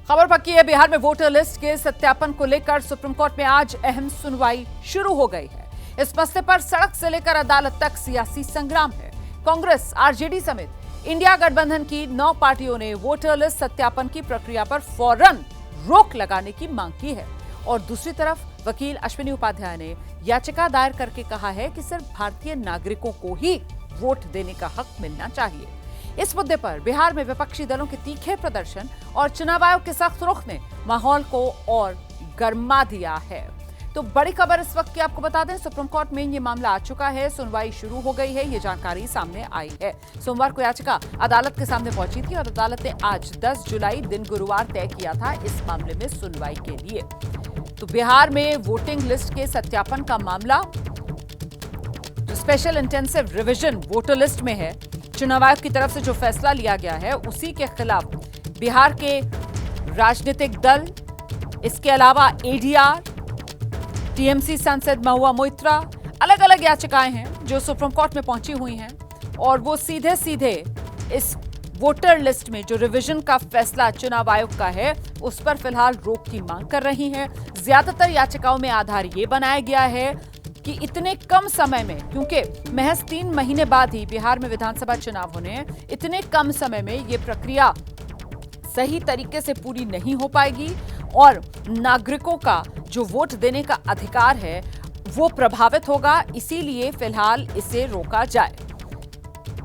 खबर पक्की है, बिहार में वोटर लिस्ट के सत्यापन को लेकर सुप्रीम कोर्ट में आज अहम सुनवाई शुरू हो गई है। इस मसले पर सड़क से लेकर अदालत तक सियासी संग्राम है। कांग्रेस, आरजेडी समेत इंडिया गठबंधन की 9 पार्टियों ने वोटर लिस्ट सत्यापन की प्रक्रिया पर फौरन रोक लगाने की मांग की है और दूसरी तरफ वकील अश्विनी उपाध्याय ने याचिका दायर करके कहा है कि सिर्फ भारतीय नागरिकों को ही वोट देने का हक मिलना चाहिए। इस मुद्दे पर बिहार में विपक्षी दलों के तीखे प्रदर्शन और चुनाव आयोग के सख्त रुख ने माहौल को और गर्मा दिया है। तो बड़ी खबर इस वक्त की आपको बता दें, सुप्रीम कोर्ट में ये मामला आ चुका है, सुनवाई शुरू हो गई है, ये जानकारी सामने आई है। सोमवार को याचिका अदालत के सामने पहुंची थी और अदालत ने आज 10 जुलाई दिन गुरुवार तय किया था इस मामले में सुनवाई के लिए। तो बिहार में वोटिंग लिस्ट के सत्यापन का मामला जो special intensive revision voter list में है, चुनाव आयोग की तरफ से जो फैसला लिया गया है उसी के खिलाफ बिहार के राजनीतिक दल, इसके अलावा एडीआर, टीएमसी सांसद महुआ मोइत्रा, अलग अलग याचिकाएं हैं जो सुप्रीम कोर्ट में पहुंची हुई हैं और वो सीधे सीधे इस वोटर लिस्ट में जो रिवीजन का फैसला चुनाव आयोग का है उस पर फिलहाल रोक की मांग कर रही हैं। ज्यादातर याचिकाओं में आधार ये बनाया गया है कि इतने कम समय में, क्योंकि महज 3 महीने बाद ही बिहार में विधानसभा चुनाव होने हैं, इतने कम समय में ये प्रक्रिया सही तरीके से पूरी नहीं हो पाएगी और नागरिकों का जो वोट देने का अधिकार है वो प्रभावित होगा, इसीलिए फिलहाल इसे रोका जाए।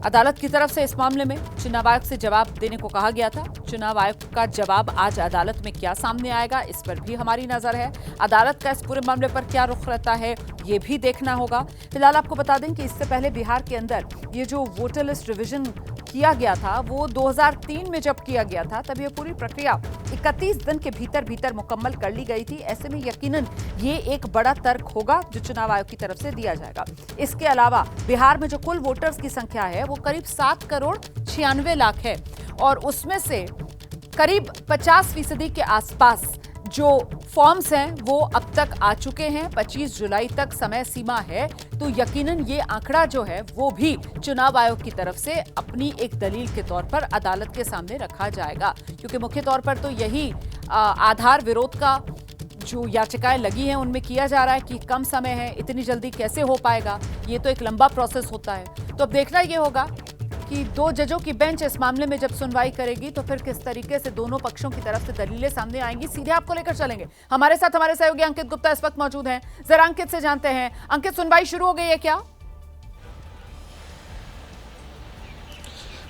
अदालत की तरफ से इस मामले में चुनाव आयोग से जवाब देने को कहा गया था। चुनाव आयोग का जवाब आज अदालत में क्या सामने आएगा, इस पर भी हमारी नजर है। अदालत का इस पूरे मामले पर क्या रुख रहता है ये भी देखना होगा। फिलहाल आपको बता दें कि इससे पहले बिहार के अंदर ये जो वोटर लिस्ट रिवीजन किया गया था वो 2003 में जब किया गया था तब ये पूरी प्रक्रिया 31 दिन के भीतर मुकम्मल कर ली गई थी। ऐसे में यकीनन ये एक बड़ा तर्क होगा जो चुनाव आयोग की तरफ से दिया जाएगा। इसके अलावा बिहार में जो कुल वोटर्स की संख्या है वो करीब 7 करोड़ 96 लाख है और उसमें से करीब 50% के आसपास जो फॉर्म्स हैं वो अब तक आ चुके हैं। 25 जुलाई तक समय सीमा है, तो यकीनन ये आंकड़ा जो है वो भी चुनाव आयोग की तरफ से अपनी एक दलील के तौर पर अदालत के सामने रखा जाएगा, क्योंकि मुख्य तौर पर तो यही आधार विरोध का जो याचिकाएं लगी हैं उनमें किया जा रहा है कि कम समय है, इतनी जल्दी कैसे हो पाएगा, ये तो एक लंबा प्रोसेस होता है। तो अब देखना ये होगा कि 2 जजों की बेंच इस मामले में जब सुनवाई करेगी तो फिर किस तरीके से दोनों पक्षों की तरफ से दलीलें सामने आएंगी। सीधे आपको लेकर चलेंगे, हमारे साथ हमारे सहयोगी अंकित गुप्ता इस वक्त मौजूद हैं। जरा अंकित से जानते हैं, अंकित सुनवाई शुरू हो गई है क्या?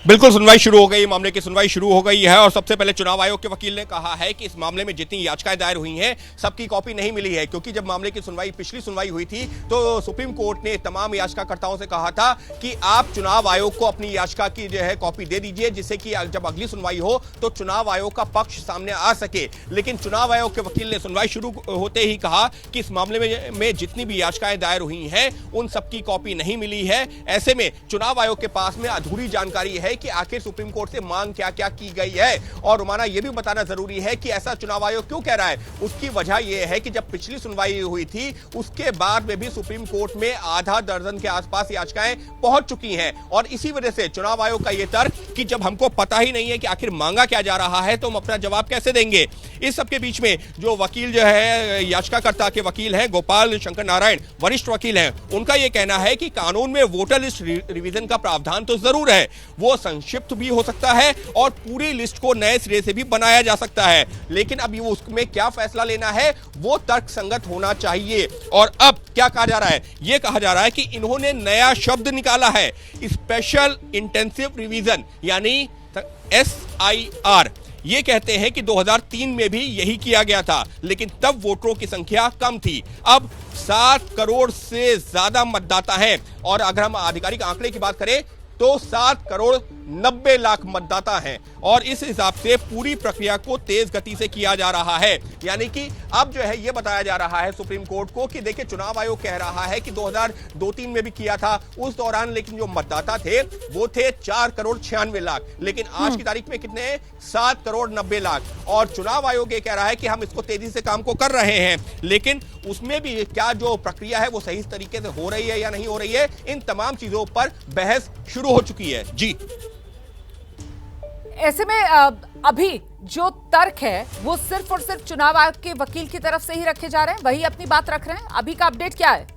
बिल्कुल, सुनवाई शुरू हो गई, मामले की सुनवाई शुरू हो गई है और सबसे पहले चुनाव आयोग के वकील ने कहा है कि इस मामले में जितनी याचिकाएं दायर हुई हैं सबकी कॉपी नहीं मिली है, क्योंकि जब मामले की पिछली सुनवाई हुई थी तो सुप्रीम कोर्ट ने तमाम याचिकाकर्ताओं से कहा था कि आप चुनाव आयोग को अपनी याचिका की जो है कॉपी दे दीजिए, जिससे कि जब अगली सुनवाई हो तो चुनाव आयोग का पक्ष सामने आ सके। लेकिन चुनाव आयोग के वकील ने सुनवाई शुरू होते ही कहा कि इस मामले में जितनी भी याचिकाएं दायर हुई हैं उन सबकी कॉपी नहीं मिली है। ऐसे में चुनाव आयोग के पास में अधूरी जानकारी है कि आखिर सुप्रीम कोर्ट से मांग क्या क्या की गई है। और रोमाना यह भी बताना जरूरी है कि ऐसा चुनाव आयोग क्यों कह रहा है। उसकी वजह यह है कि जब पिछली सुनवाई हुई थी उसके बाद में भी सुप्रीम कोर्ट में आधा दर्जन के आसपास याचिकाएं पहुंच चुकी हैं और इसी वजह से चुनाव आयोग का यह तर्क कि जब हमको पता ही नहीं है कि आखिर मांगा क्या जा रहा है तो हम अपना जवाब कैसे देंगे। इस सबके बीच में जो वकील जो है याचिकाकर्ता के वकील हैं गोपाल शंकर नारायण, वरिष्ठ वकील हैं, उनका यह कहना है कि कानून में वोटर लिस्ट रिवीजन का प्रावधान तो जरूर है, वो संक्षिप्त भी हो सकता है और पूरी लिस्ट को नए सिरे से भी बनाया जा सकता है, लेकिन अब वो उसमें क्या फैसला लेना है वो तर्कसंगत होना चाहिए। और अब क्या कहा जा रहा है, यह कहा जा रहा है कि इन्होंने नया शब्द निकाला है, स्पेशल इंटेंसिव रिवीजन यानी SIR। ये कहते हैं कि 2003 में भी यही किया गया था, लेकिन तब वोटरों की संख्या कम थी। अब 7 करोड़ से ज्यादा मतदाता हैं और अगर हम आधिकारिक आंकड़े की बात करें तो 7 करोड़ 90 लाख मतदाता हैं और इस हिसाब से पूरी प्रक्रिया को तेज गति से किया जा रहा है। यानी कि अब जो है ये बताया जा रहा है सुप्रीम कोर्ट को कि देखिए चुनाव आयोग कह रहा है कि 2002-03 में भी किया था उस दौरान, लेकिन जो मतदाता थे वो थे 4 करोड़ 96 लाख, लेकिन आज की तारीख में कितने हैं? 7 करोड़ 90 लाख। और चुनाव आयोग ये कह रहा है कि हम इसको तेजी से काम को कर रहे हैं, लेकिन उसमें भी क्या जो प्रक्रिया है वो सही तरीके से हो रही है या नहीं हो रही है, इन तमाम चीजों पर बहस शुरू हो चुकी है। जी ऐसे में अभी जो तर्क है वो सिर्फ और सिर्फ चुनाव आयोग के वकील की तरफ से ही रखे जा रहे हैं, वही अपनी बात रख रहे हैं। अभी का अपडेट क्या है?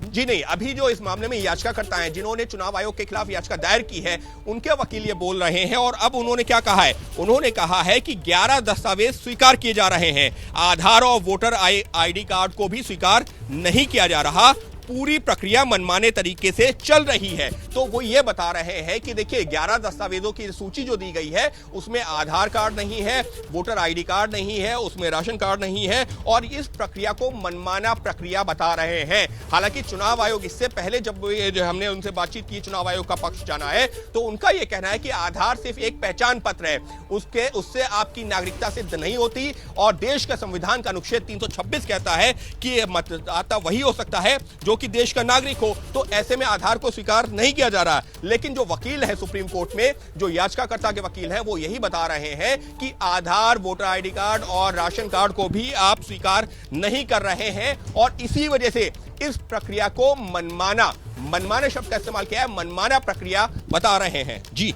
जी नहीं, अभी जो इस मामले में याचिकाकर्ता हैं जिन्होंने चुनाव आयोग के खिलाफ याचिका दायर की है, उनके वकील ये बोल रहे हैं। और अब उन्होंने क्या कहा है? उन्होंने कहा है कि 11 दस्तावेज स्वीकार किए जा रहे हैं, आधार और वोटर आईडी कार्ड को भी स्वीकार नहीं किया जा रहा, पूरी प्रक्रिया मनमाने तरीके से चल रही है। तो वो ये बता रहे हैं कि देखिए 11 दस्तावेजों की सूची जो दी गई है उसमें आधार कार्ड नहीं है, वोटर आईडी कार्ड नहीं है, उसमें राशन कार्ड नहीं है, और इस प्रक्रिया को मनमाना प्रक्रिया बता रहे हैं। हालांकि चुनाव आयोग इससे पहले जब जो हमने उनसे बातचीत की, चुनाव आयोग का पक्ष जाना है, तो उनका यह कहना है कि आधार सिर्फ एक पहचान पत्र है, उससे आपकी नागरिकता सिद्ध नहीं होती। और देश का संविधान का अनुच्छेद 326 कहता है कि मतदाता वही हो सकता है जो कि देश का नागरिक हो। तो ऐसे में आधार को स्वीकार नहीं किया जा रहा। लेकिन जो वकील है सुप्रीम कोर्ट में, जो याचिकाकर्ता के वकील हैं, वो यही बता रहे हैं कि आधार, वोटर आईडी कार्ड और राशन कार्ड को भी आप स्वीकार नहीं कर रहे हैं, और इसी वजह से इस प्रक्रिया को मनमाना शब्द का इस्तेमाल किया है, मनमाना प्रक्रिया बता रहे हैं। जी,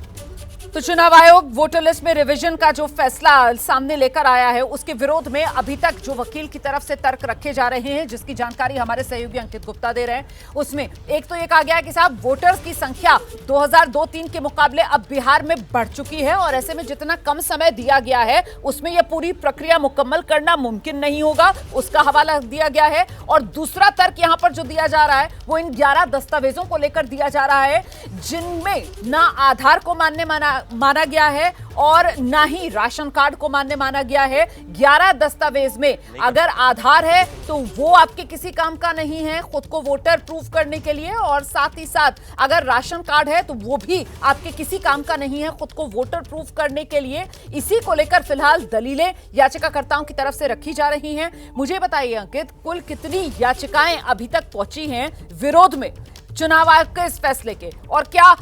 तो चुनाव आयोग वोटर लिस्ट में रिवीजन का जो फैसला सामने लेकर आया है, उसके विरोध में अभी तक जो वकील की तरफ से तर्क रखे जा रहे हैं, जिसकी जानकारी हमारे सहयोगी अंकित गुप्ता दे रहे हैं, उसमें एक तो ये कहा गया है कि साहब वोटर्स की संख्या 2002-03 के मुकाबले अब बिहार में बढ़ चुकी है, और ऐसे में जितना कम समय दिया गया है उसमें यह पूरी प्रक्रिया मुकम्मल करना मुमकिन नहीं होगा, उसका हवाला दिया गया है। और दूसरा तर्क यहां पर जो दिया जा रहा है वो इन 11 दस्तावेजों को लेकर दिया जा रहा है, जिनमें ना आधार को माना गया है और ना ही राशन कार्ड को माना गया है। 11 दस्तावेज में अगर आधार है तो वो आपके किसी काम का नहीं है खुद को वोटर प्रूफ करने के लिए, और साथ ही साथ अगर राशन कार्ड है तो वो भी आपके किसी काम का नहीं है खुद को वोटर प्रूफ करने के लिए। इसी को लेकर फिलहाल दलीलें याचिकाकर्ताओं की तरफ से रखी जा रही हैं। मुझे बताइए अंकित, कुल कितनी याचिकाएं अभी तक पहुंची हैं विरोध में चुनाव आयोग के इस फैसले के, और क्या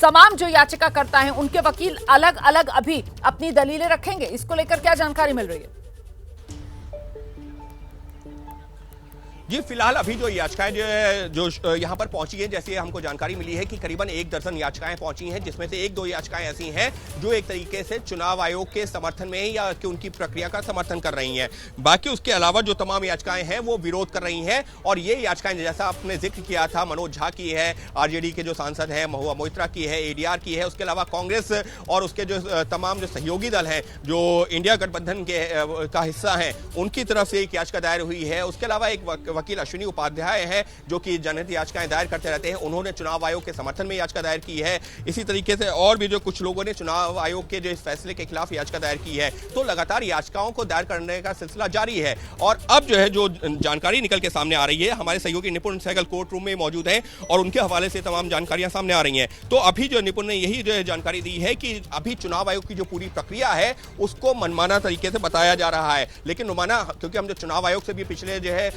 तमाम जो याचिकाकर्ता हैं उनके वकील अलग अलग अभी अपनी दलीलें रखेंगे? इसको लेकर क्या जानकारी मिल रही है? जी, फिलहाल अभी जो याचिकाएं जो यहाँ पर पहुंची है, जैसे हमको जानकारी मिली है कि करीबन 1 दर्जन याचिकाएं पहुंची हैं, जिसमें से 1-2 याचिकाएं ऐसी हैं जो एक तरीके से चुनाव आयोग के समर्थन में या कि उनकी प्रक्रिया का समर्थन कर रही हैं। बाकी उसके अलावा जो तमाम याचिकाएं हैं वो विरोध कर रही हैं। और ये याचिकाएं जैसा आपने जिक्र किया था, मनोज झा की है, आरजेडी के जो सांसद हैं महुआ मोइत्रा की है, एडीआर की है, उसके अलावा कांग्रेस और उसके जो तमाम जो सहयोगी दल हैं जो इंडिया गठबंधन के का हिस्सा हैं, उनकी तरफ से एक याचिका दायर हुई है। उसके अलावा एक वकील अश्विनी उपाध्याय हैं जो कि जनहित याचिकाएं दायर करते रहते हैं, उन्होंने चुनाव आयोग के समर्थन में याचिका दायर की है। इसी तरीके से और भी जो कुछ लोगों ने चुनाव आयोग के जो इस फैसले के खिलाफ याचिका दायर की है। तो लगातार याचिकाओं को दायर करने का सिलसिला जारी है। और अब जो है जो जानकारी निकल के सामने आ रही है, हमारे सहयोगी निपुण सहगल कोर्ट रूम में मौजूद हैं और उनके हवाले से तमाम जानकारियां सामने आ रही हैं। तो अभी जो निपुण ने यही जो है जानकारी दी है कि अभी चुनाव आयोग की जो पूरी प्रक्रिया है उसको मनमाना तरीके से बताया जा रहा है। लेकिन नुमाना, क्योंकि हम जो चुनाव आयोग से भी पिछले जो है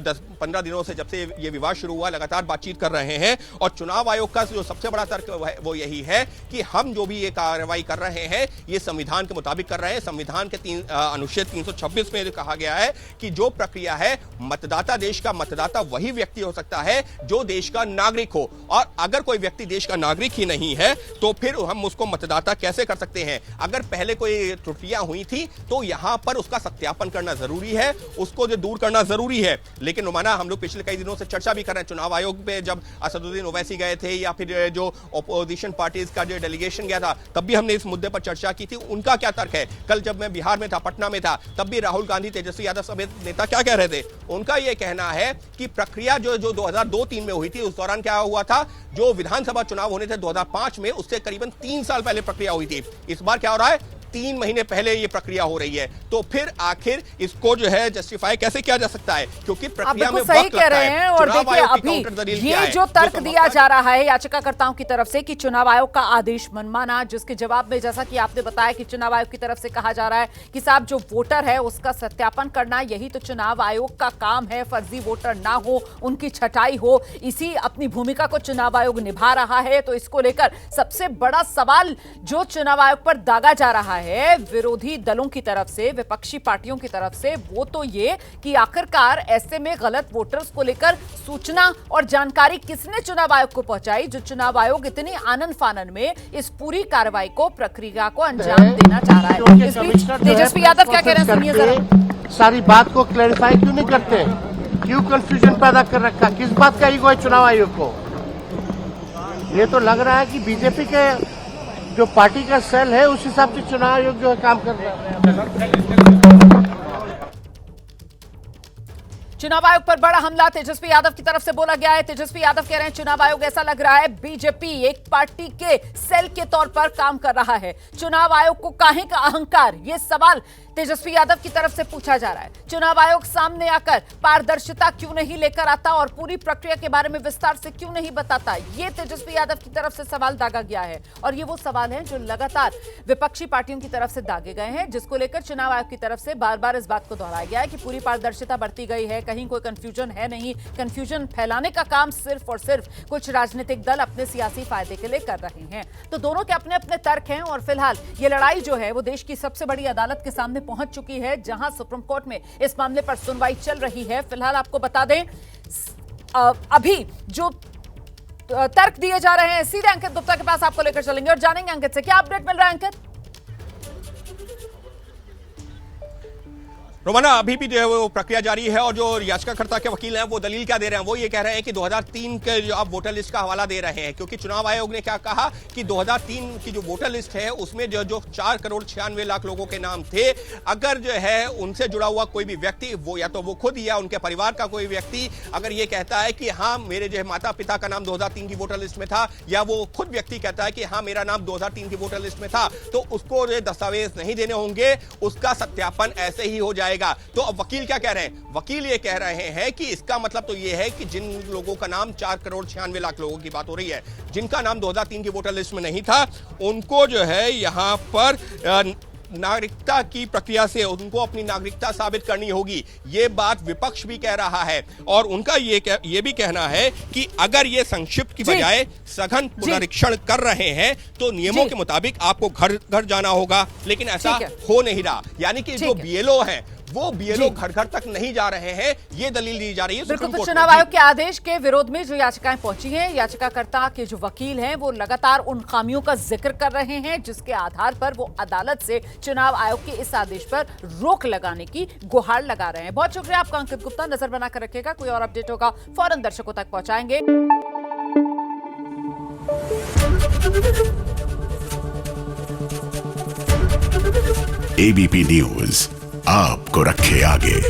10-15 दिनों से जब से ये विवाद शुरू हुआ लगातार बातचीत कर रहे हैं, और चुनाव आयोग का जो सबसे बड़ा तर्क वो यही है कि हम जो भी ये कार्रवाई कर रहे हैं ये संविधान के मुताबिक कर रहे हैं। संविधान के अनुच्छेद 326 में कहा गया है कि जो प्रक्रिया है, मतदाता, देश का मतदाता वही व्यक्ति हो सकता है जो देश का नागरिक हो, और अगर कोई व्यक्ति देश का नागरिक ही नहीं है तो फिर हम उसको मतदाता कैसे कर सकते हैं? अगर पहले कोई त्रुटियां हुई थी तो यहां पर उसका सत्यापन करना जरूरी है, उसको जो दूर करना जरूरी है। लेकिन नुमाना, हम लोग पिछले कई दिनों से चर्चा भी कर रहे हैं, चुनाव आयोग पे जब असदुद्दीन ओवैसी गए थे या फिर जो ऑपोजिशन पार्टीज का जो डेलीगेशन गया था, तब भी हमने इस मुद्दे पर चर्चा की थी। उनका क्या तर्क है? कल जब मैं बिहार में था, पटना में था, तब भी राहुल गांधी, तेजस्वी यादव समेत नेता क्या कह रहे थे? उनका यह कहना है कि प्रक्रिया जो 2002-03 में हुई थी, उस दौरान क्या हुआ था, जो विधानसभा चुनाव होने थे 2005 में, उससे करीबन 3 साल पहले प्रक्रिया हुई थी। इस बार क्या हो रहा है? 3 महीने पहले ये प्रक्रिया हो रही है। तो फिर आखिर इसको जो है जस्टिफाई कैसे किया जा सकता है? क्योंकि प्रक्रिया में सही कह रहे हैं। और देखिए, अभी ये जो तर्क दिया जा रहा है याचिकाकर्ताओं की तरफ से कि चुनाव आयोग का आदेश मनमाना, जिसके जवाब में जैसा कि आपने बताया कि चुनाव आयोग की तरफ से कहा जा रहा है कि साहब जो वोटर है उसका सत्यापन करना, यही तो चुनाव आयोग का काम है। फर्जी वोटर ना हो, उनकी छटाई हो, इसी अपनी भूमिका को चुनाव आयोग निभा रहा है। तो इसको लेकर सबसे बड़ा सवाल जो चुनाव आयोग पर दागा जा रहा है है विरोधी दलों की तरफ से, विपक्षी पार्टियों की तरफ से, वो तो ये कि आखिरकार ऐसे में गलत वोटर्स को लेकर सूचना और जानकारी किसने चुनाव आयोग को पहुंचाई, जो चुनाव आयोग इतनी आनन फानन में इस पूरी कार्रवाई को, प्रक्रिया को अंजाम देना चाह रहा है। इस बीच तेजस्वी यादव क्या कह रहे हैं, सुनिए जरा। सारी बात को क्लैरिफाई क्यों नहीं करते? क्यों कंफ्यूजन पैदा कर रखा? किस बात का ईगो है चुनाव आयोग को? ये तो लग रहा है कि बीजेपी के जो पार्टी का सेल है उस हिसाब से चुनाव आयोग जो है काम कर रहा है। चुनाव आयोग पर बड़ा हमला तेजस्वी यादव की तरफ से बोला गया है। तेजस्वी यादव कह रहे हैं चुनाव आयोग, ऐसा लग रहा है बीजेपी एक पार्टी के सेल के तौर पर काम कर रहा है। चुनाव आयोग को काहे का अहंकार, ये सवाल तेजस्वी यादव की तरफ से पूछा जा रहा है। चुनाव आयोग सामने आकर पारदर्शिता क्यों नहीं लेकर आता और पूरी प्रक्रिया के बारे में विस्तार से क्यों नहीं बताता, ये तेजस्वी यादव की तरफ से सवाल दागा गया है। और ये वो सवाल हैं जो लगातार विपक्षी पार्टियों की तरफ से दागे गए हैं, जिसको लेकर चुनाव आयोग की तरफ से बार बार इस बात को दोहराया गया है कि पूरी पारदर्शिता बरती गई है, कहीं कोई कंफ्यूजन है नहीं। कंफ्यूजन फैलाने का काम सिर्फ और सिर्फ कुछ राजनीतिक दल अपने सियासी फायदे के लिए कर रहे हैं। तो दोनों के अपने अपने तर्क हैं और फिलहाल ये लड़ाई जो है वो देश की सबसे बड़ी अदालत के सामने पहुंच चुकी है, जहां सुप्रीम कोर्ट में इस मामले पर सुनवाई चल रही है। फिलहाल आपको बता दें अभी जो तर्क दिए जा रहे हैं, सीधे अंकित गुप्ता के पास आपको लेकर चलेंगे और जानेंगे अंकित से क्या अपडेट मिल रहा है। अंकित, रोमाना, अभी भी जो है वो प्रक्रिया जारी है और जो याचिकाकर्ता के वकील हैं वो दलील क्या दे रहे हैं, वो ये कह रहे हैं कि 2003 के जो आप वोटर लिस्ट का हवाला दे रहे हैं, क्योंकि चुनाव आयोग ने क्या कहा कि 2003 की जो वोटर लिस्ट है उसमें जो 4,96,00,000 लोगों के नाम थे, अगर जो है उनसे जुड़ा हुआ कोई भी व्यक्ति, वो या तो वो खुद या उनके परिवार का कोई व्यक्ति अगर ये कहता है कि हाँ मेरे जो है माता पिता का नाम 2003 की वोटर लिस्ट में था, या वो खुद व्यक्ति कहता है कि हाँ मेरा नाम 2003 की वोटर लिस्ट में था, तो उसको जो दस्तावेज नहीं देने होंगे, उसका सत्यापन ऐसे ही हो जाएगा। तो अब वकील क्या कह रहे हैं? वकील ये कह रहे हैं कि इसका मतलब तो ये है कि जिन लोगों का नाम 4,96,00,000 लोगों की बात हो रही है, जिनका नाम 2003 की वोटर लिस्ट में नहीं था, उनको जो है यहां पर नागरिकता की प्रक्रिया से उनको अपनी नागरिकता साबित करनी होगी। ये बात विपक्ष भी कह रहा है और उनका ये भी कहना है कि अगर ये संक्षिप्त की बजाय सघन पुनरीक्षण कर रहे हैं तो नियमों के मुताबिक आपको घर घर जाना होगा, लेकिन ऐसा हो नहीं रहा। यानी कि जो बीएलओ हैं वो बीएलओ घर घर तक नहीं जा रहे हैं, ये दलील दी जा रही है। बिल्कुल, तो चुनाव आयोग के आदेश के विरोध में जो याचिकाएं पहुंची हैं, याचिकाकर्ता के जो वकील हैं वो लगातार उन खामियों का जिक्र कर रहे हैं जिसके आधार पर वो अदालत से चुनाव आयोग के इस आदेश पर रोक लगाने की गुहार लगा रहे हैं। बहुत शुक्रिया आपका अंकित गुप्ता, नजर बनाकर रखिएगा, कोई और अपडेट होगा फौरन दर्शकों तक पहुंचाएंगे। एबीपी न्यूज आपको रखे आगे।